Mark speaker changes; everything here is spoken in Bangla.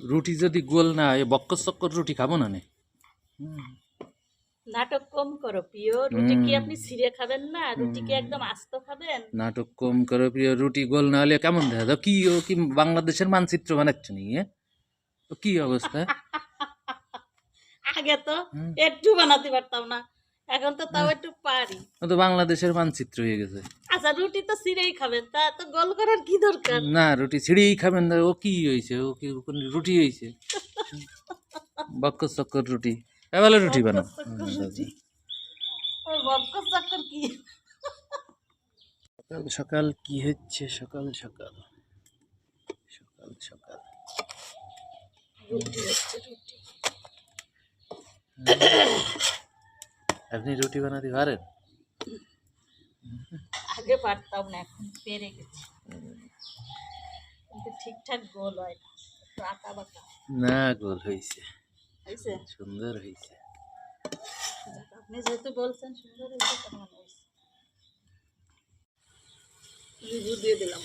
Speaker 1: রুটি যদি গোল না হয় বক্কর চক্কর রুটি খাবো না নে।
Speaker 2: নাটক কম করো প্রিয়। রুটি কি আপনি ছিঁড়ে খাবেন না? রুটি কি একদম আস্ত খাবেন?
Speaker 1: নাটক কম করে প্রিয়। রুটি গোল না হলে কেমন দেখা যাও? কি ও কি বাংলাদেশের মানচিত্র বানাচ্ছ নি? ও কি অবস্থা?
Speaker 2: আগে তো একটু বানাতে পারতাম না, এখন তো তাও একটু পারি।
Speaker 1: ও তো বাংলাদেশের মানচিত্র হয়ে গেছে।
Speaker 2: আচ্ছা রুটি তো ছিঁড়েই খাবেন, তা তো গোল করার কি দরকার?
Speaker 1: না রুটি ছিঁড়েই খাবেন না। ও কি হয়েছে? ও কি কোন রুটি হয়েছে? বক্কর চক্কর রুটি। এবেলা রুটি বানাও।
Speaker 2: বক্কর চক্কর কি?
Speaker 1: সকাল সকাল কি হচ্ছে? সকাল সকাল সকাল সকাল
Speaker 2: রুটি হচ্ছে রুটি।
Speaker 1: আপনি রুটি বানাতে পারেন?
Speaker 2: আগে পারতাম না, এখন পেরে গেছি, কিন্তু ঠিকঠাক গোল হয় না, একটু আঁকা বাঁকা
Speaker 1: না গোল হয়েছে,
Speaker 2: হয়েছে।
Speaker 1: সুন্দর হয়েছে।
Speaker 2: যাক, আপনি যেহেতু বলছেন সুন্দর হয়েছে, কেমন হয়েছে রিভিউ দিয়ে দিলাম।